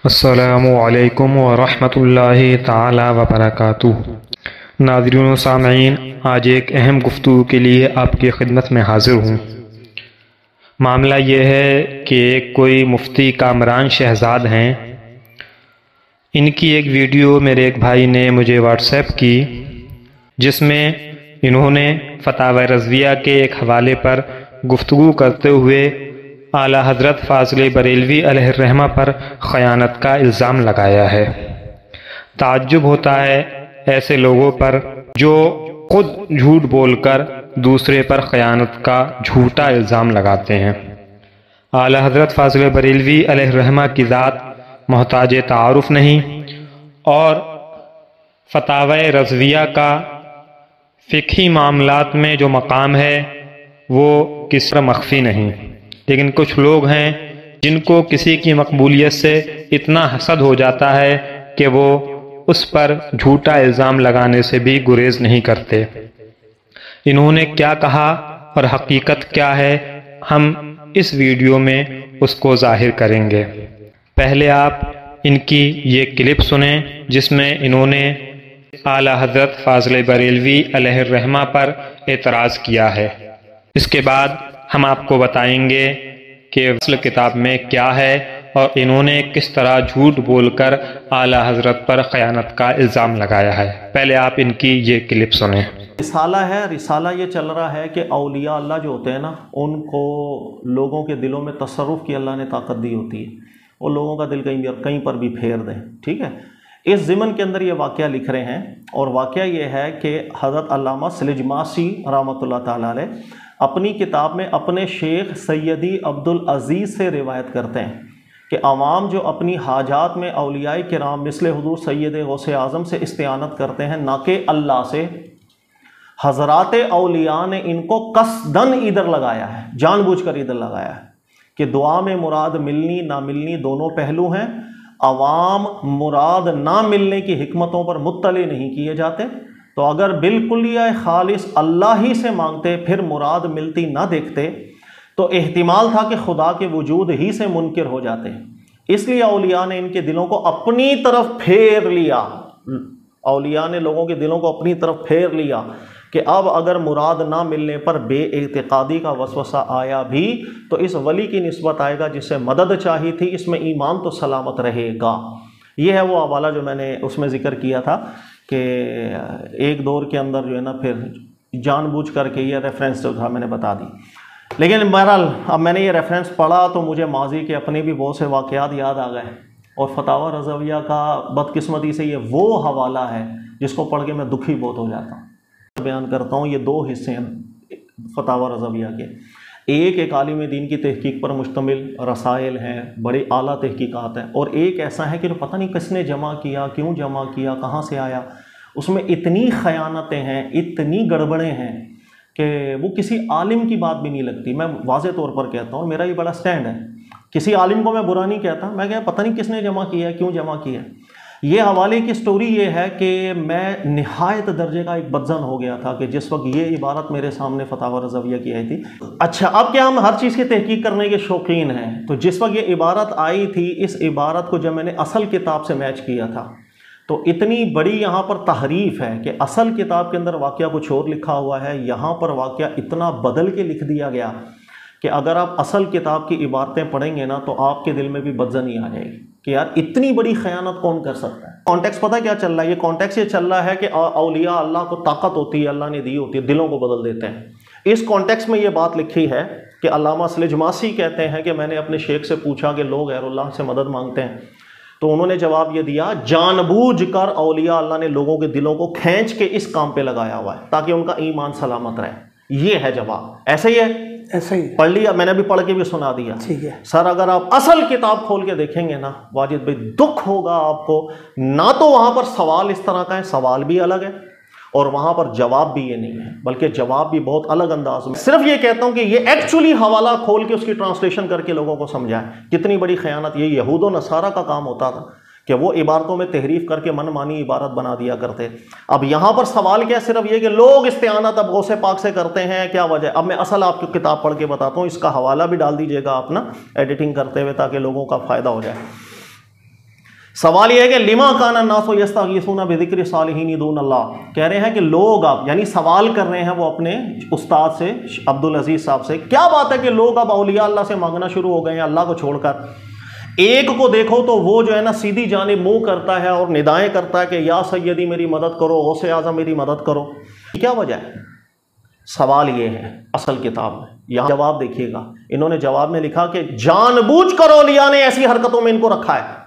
السلام علیکم ورحمۃ اللہ تعالی وبرکاتہ۔ ناظرین و سامعین، آج ایک اہم گفتگو کے لیے آپ کی خدمت میں حاضر ہوں۔ معاملہ یہ ہے کہ کوئی مفتی کامران شہزاد ہیں، ان کی ایک ویڈیو میرے ایک بھائی نے مجھے واٹس ایپ کی، جس میں انہوں نے فتاوی رضویہ کے ایک حوالے پر گفتگو کرتے ہوئے اعلیٰ حضرت فاضل بریلوی علیہ الرحمہ پر خیانت کا الزام لگایا ہے۔ تعجب ہوتا ہے ایسے لوگوں پر جو خود جھوٹ بول کر دوسرے پر خیانت کا جھوٹا الزام لگاتے ہیں۔ اعلیٰ حضرت فاضل بریلوی علیہ الرحمہ کی ذات محتاج تعارف نہیں، اور فتاوی رضویہ کا فقہی معاملات میں جو مقام ہے وہ کسی طرح مخفی نہیں، لیکن کچھ لوگ ہیں جن کو کسی کی مقبولیت سے اتنا حسد ہو جاتا ہے کہ وہ اس پر جھوٹا الزام لگانے سے بھی گریز نہیں کرتے۔ انہوں نے کیا کہا اور حقیقت کیا ہے، ہم اس ویڈیو میں اس کو ظاہر کریں گے۔ پہلے آپ ان کی یہ کلپ سنیں جس میں انہوں نے اعلیٰ حضرت فاضل بریلوی علیہ الرحمہ پر اعتراض کیا ہے۔ اس کے بعد ہم آپ کو بتائیں گے کہ اصل کتاب میں کیا ہے اور انہوں نے کس طرح جھوٹ بول کر اعلیٰ حضرت پر خیانت کا الزام لگایا ہے۔ پہلے آپ ان کی یہ کلپ سنیں۔ رسالہ ہے، رسالہ یہ چل رہا ہے کہ اولیاء اللہ جو ہوتے ہیں نا، ان کو لوگوں کے دلوں میں تصرف کی اللہ نے طاقت دی ہوتی ہے، وہ لوگوں کا دل کہیں پر بھی پھیر دیں، ٹھیک ہے۔ اس ضمن کے اندر یہ واقعہ لکھ رہے ہیں، اور واقعہ یہ ہے کہ حضرت علامہ سلجماسی رحمۃ اللہ تعالیٰ علیہ اپنی کتاب میں اپنے شیخ سیدی عبدالعزیز سے روایت کرتے ہیں کہ عوام جو اپنی حاجات میں اولیاء کرام مثل حضور سید غوث اعظم سے استعانت کرتے ہیں نہ کہ اللہ سے، حضرات اولیاء نے ان کو قصدن ادھر لگایا ہے، جان بوجھ کر ادھر لگایا ہے کہ دعا میں مراد ملنی نہ ملنی دونوں پہلو ہیں۔ عوام مراد نہ ملنے کی حکمتوں پر مطلع نہیں کیے جاتے، تو اگر بالکل یا خالص اللہ ہی سے مانگتے پھر مراد ملتی نہ دیکھتے تو احتمال تھا کہ خدا کے وجود ہی سے منکر ہو جاتے۔ اس لیے اولیاء نے ان کے دلوں کو اپنی طرف پھیر لیا، اولیاء نے لوگوں کے دلوں کو اپنی طرف پھیر لیا کہ اب اگر مراد نہ ملنے پر بے اعتقادی کا وسوسہ آیا بھی تو اس ولی کی نسبت آئے گا جس سے مدد چاہی تھی، اس میں ایمان تو سلامت رہے گا۔ یہ ہے وہ حوالہ جو میں نے اس میں ذکر کیا تھا کہ ایک دور کے اندر جو ہے نا پھر جان بوجھ کر کے یہ ریفرنس جو تھا میں نے بتا دی، لیکن بہرحال اب میں نے یہ ریفرنس پڑھا تو مجھے ماضی کے اپنے بھی بہت سے واقعات یاد آ گئے، اور فتاوی رضویہ کا بدقسمتی سے یہ وہ حوالہ ہے جس کو پڑھ کے میں دکھی بہت ہو جاتا ہوں۔ بیان کرتا ہوں، یہ دو حصے ہیں فتاوی رضویہ کے، ایک عالم دین کی تحقیق پر مشتمل رسائل ہیں، بڑے اعلیٰ تحقیقات ہیں، اور ایک ایسا ہے کہ پتہ نہیں کس نے جمع کیا، کیوں جمع کیا، کہاں سے آیا، اس میں اتنی خیانتیں ہیں، اتنی گڑبڑیں ہیں کہ وہ کسی عالم کی بات بھی نہیں لگتی۔ میں واضح طور پر کہتا ہوں، میرا یہ بڑا سٹینڈ ہے، کسی عالم کو میں برا نہیں کہتا، میں کہتا پتہ نہیں کس نے جمع کیا ہے، کیوں جمع کیا ہے۔ یہ حوالے کی سٹوری یہ ہے کہ میں نہایت درجے کا ایک بدظن ہو گیا تھا کہ جس وقت یہ عبارت میرے سامنے فتاوی رضویہ کی آئی تھی۔ اچھا، اب کیا ہم ہر چیز کی تحقیق کرنے کے شوقین ہیں، تو جس وقت یہ عبارت آئی تھی، اس عبارت کو جب میں نے اصل کتاب سے میچ کیا تھا تو اتنی بڑی یہاں پر تحریف ہے کہ اصل کتاب کے اندر واقعہ کچھ اور لکھا ہوا ہے، یہاں پر واقعہ اتنا بدل کے لکھ دیا گیا کہ اگر آپ اصل کتاب کی عبارتیں پڑھیں گے نا تو آپ کے دل میں بھی بدظنی آ جائے گی کہ یار اتنی بڑی خیانت کون کر سکتا ہے۔ کانٹیکس پتہ کیا چل رہا ہے؟ یہ کانٹیکس یہ چل رہا ہے کہ اولیاء اللہ کو طاقت ہوتی ہے، اللہ نے دی ہوتی ہے، دلوں کو بدل دیتے ہیں۔ اس کانٹیکس میں یہ بات لکھی ہے کہ علامہ سلجماسی کہتے ہیں کہ میں نے اپنے شیخ سے پوچھا کہ لوگ غیر اللہ سے مدد مانگتے ہیں، تو انہوں نے جواب یہ دیا، جان بوجھ کر اولیاء اللہ نے لوگوں کے دلوں کو کھینچ کے اس کام پہ لگایا ہوا ہے تاکہ ان کا ایمان سلامت رہے۔ یہ ہے جواب، ایسے ہی ہے، ایسا ہی پڑھ لیا، میں نے بھی پڑھ کے بھی سنا دیا۔ ٹھیک ہے سر، اگر آپ اصل کتاب کھول کے دیکھیں گے نا واجد بھائی، دکھ ہوگا آپ کو، نہ تو وہاں پر سوال اس طرح کا ہے، سوال بھی الگ ہے، اور وہاں پر جواب بھی یہ نہیں ہے، بلکہ جواب بھی بہت الگ انداز میں۔ صرف یہ کہتا ہوں کہ یہ ایکچولی حوالہ کھول کے اس کی ٹرانسلیشن کر کے لوگوں کو سمجھائیں کتنی بڑی خیانت یہ یہود و نصارہ کا کام ہوتا تھا کہ وہ عبارتوں میں تحریف کر کے من مانی عبارت بنا دیا کرتے۔ اب یہاں پر سوال کیا، صرف یہ کہ لوگ استعانت اب غوث پاک سے کرتے ہیں، کیا وجہ؟ اب میں اصل آپ کی کتاب پڑھ کے بتاتا ہوں، اس کا حوالہ بھی ڈال دیجئے گا آپ نا ایڈیٹنگ کرتے ہوئے تاکہ لوگوں کا فائدہ ہو جائے۔ سوال یہ ہے کہ لما کان الناس یستغیثون بذکر صالحین دون اللہ، کہہ رہے ہیں کہ لوگ اب، یعنی سوال کر رہے ہیں وہ اپنے استاد سے، عبدالعزیز صاحب سے، کیا بات ہے کہ لوگ اب اولیاء اللہ سے مانگنا شروع ہو گئے ہیں اللہ کو چھوڑ کر؟ ایک کو دیکھو تو وہ جو ہے نا سیدھی جانب منہ کرتا ہے اور ندائیں کرتا ہے کہ یا سیدی میری مدد کرو، غوث اعظم میری مدد کرو، کیا وجہ ہے؟ سوال یہ ہے اصل کتاب میں، یہاں جواب دیکھیے گا، انہوں نے جواب میں لکھا کہ جان بوجھ کر اولیاء نے ایسی حرکتوں میں ان کو رکھا ہے۔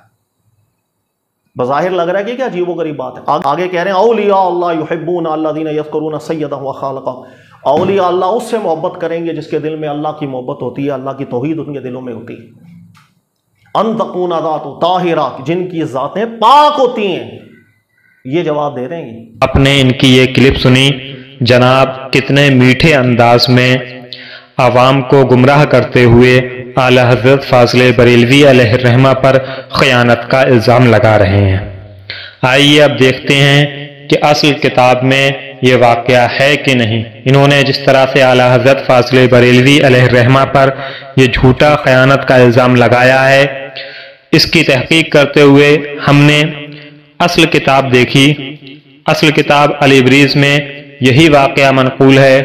بظاہر لگ رہا ہے کہ کیا عجیب و غریب بات ہے، آگے کہہ رہے ہیں اولیاء اللہ یحبون الذین یذکرون سیدہ و خالقہ، اولیاء اللہ اس سے محبت کریں گے جس کے دل میں اللہ کی محبت ہوتی ہے، اللہ کی توحید ان کے دلوں میں ہوتی ہے۔ ان تکون ذات طاہرہ، جن کی ذاتیں پاک ہوتی ہیں، یہ جواب دے رہے ہیں۔ آپ نے ان کی یہ کلپ سنی، جناب کتنے میٹھے انداز میں عوام کو گمراہ کرتے ہوئے اعلی حضرت فاضل بریلوی علیہ الرحمہ پر خیانت کا الزام لگا رہے ہیں۔ آئیے اب دیکھتے ہیں کہ اصل کتاب میں یہ واقعہ ہے کہ نہیں۔ انہوں نے جس طرح سے اعلی حضرت فاضل بریلوی علیہ الرحمہ پر یہ جھوٹا خیانت کا الزام لگایا ہے، اس کی تحقیق کرتے ہوئے ہم نے اصل کتاب دیکھی۔ اصل کتاب الابریز میں یہی واقعہ منقول ہے،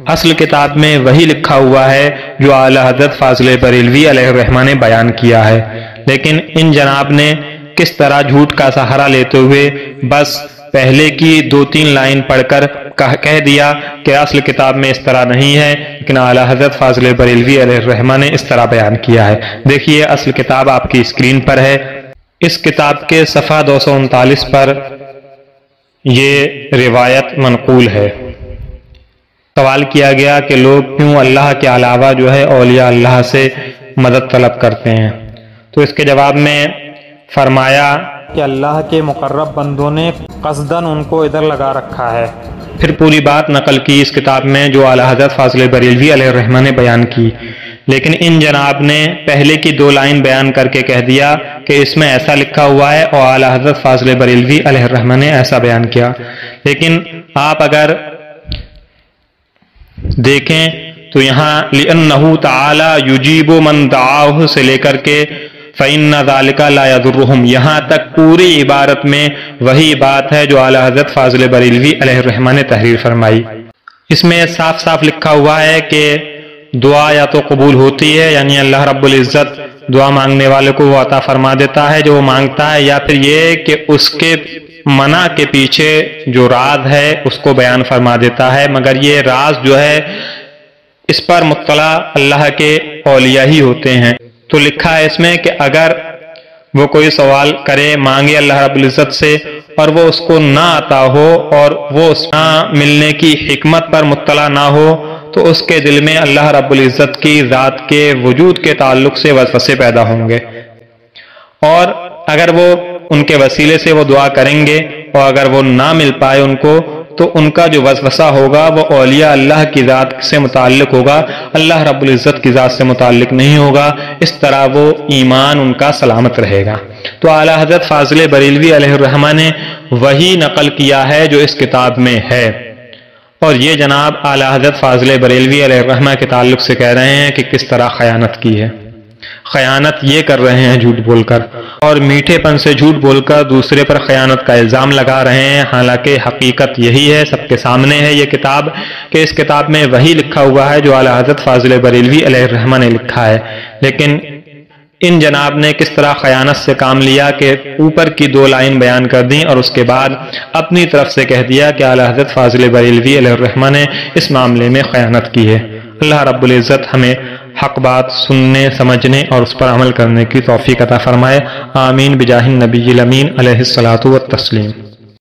اصل کتاب میں وہی لکھا ہوا ہے جو اعلی حضرت فاضل بریلوی علیہ الرحمہ نے بیان کیا ہے، لیکن ان جناب نے کس طرح جھوٹ کا سہارا لیتے ہوئے بس پہلے کی 2-3 لائن پڑھ کر کہہ دیا کہ اصل کتاب میں اس طرح نہیں ہے، لیکن اعلی حضرت فاضل بریلوی علیہ الرحمہ نے اس طرح بیان کیا ہے۔ دیکھیے اصل کتاب آپ کی اسکرین پر ہے، اس کتاب کے صفحہ 239 پر یہ روایت منقول ہے۔ سوال کیا گیا کہ لوگ کیوں اللہ کے علاوہ جو ہے اولیاء اللہ سے مدد طلب کرتے ہیں، تو اس کے جواب میں فرمایا کہ اللہ کے مقرب بندوں نے قصداً ان کو ادھر لگا رکھا ہے۔ پھر پوری بات نقل کی اس کتاب میں جو اعلی حضرت فاضل بریلوی علیہ الرحمہ نے بیان کی، لیکن ان جناب نے پہلے کی 2 لائن بیان کر کے کہہ دیا کہ اس میں ایسا لکھا ہوا ہے اور اعلی حضرت فاضل بریلوی علیہ الرحمہ نے ایسا بیان کیا۔ لیکن آپ اگر دیکھیں تو یہاں لِأَنَّهُ تَعَالَى يُجِيبُ مَنْ دَعَاهُ سے لے کر کے فَإِنَّ ذَلِكَ لَا يَضُرُّهُمْ، یہاں تک پوری عبارت میں وہی بات ہے جو اعلی حضرت فاضل بریلوی علیہ الرحمہ نے تحریر فرمائی۔ اس میں صاف صاف لکھا ہوا ہے کہ دعا یا تو قبول ہوتی ہے، یعنی اللہ رب العزت دعا مانگنے والے کو وہ عطا فرما دیتا ہے جو وہ مانگتا ہے، یا پھر یہ کہ اس کے منع کے پیچھے جو راز ہے اس کو بیان فرما دیتا ہے، مگر یہ راز جو ہے اس پر مطلع اللہ کے اولیاء ہی ہوتے ہیں۔ تو لکھا ہے اس میں کہ اگر وہ کوئی سوال کرے، مانگے اللہ رب العزت سے اور وہ اس کو نہ عطا ہو اور وہ اس نہ ملنے کی حکمت پر مطلع نہ ہو، تو اس کے دل میں اللہ رب العزت کی ذات کے وجود کے تعلق سے وسوسے پیدا ہوں گے، اور اگر وہ ان کے وسیلے سے وہ دعا کریں گے اور اگر وہ نہ مل پائے ان کو، تو ان کا جو وسوسہ ہوگا وہ اولیاء اللہ کی ذات سے متعلق ہوگا، اللہ رب العزت کی ذات سے متعلق نہیں ہوگا، اس طرح وہ ایمان ان کا سلامت رہے گا۔ تو اعلی حضرت فاضل بریلوی علیہ الرحمہ نے وہی نقل کیا ہے جو اس کتاب میں ہے، اور یہ جناب اعلی حضرت فاضل بریلوی علیہ الرحمہ کے تعلق سے کہہ رہے ہیں کہ کس طرح خیانت کی ہے۔ خیانت یہ کر رہے ہیں جھوٹ بول کر، اور میٹھے پن سے جھوٹ بول کر دوسرے پر خیانت کا الزام لگا رہے ہیں، حالانکہ حقیقت یہی ہے، سب کے سامنے ہے یہ کتاب، کہ اس کتاب میں وہی لکھا ہوا ہے جو اعلی حضرت فاضل بریلوی علیہ الرحمہ نے لکھا ہے۔ لیکن ان جناب نے کس طرح خیانت سے کام لیا کہ اوپر کی 2 لائن بیان کر دیں اور اس کے بعد اپنی طرف سے کہہ دیا کہ اعلی حضرت فاضل بریلوی علیہ الرحمہ نے اس معاملے میں خیانت کی ہے۔ اللہ رب العزت ہمیں حق بات سننے، سمجھنے اور اس پر عمل کرنے کی توفیق عطا فرمائے، آمین بجاہ النبی الامین علیہ الصلاۃ والتسلیم۔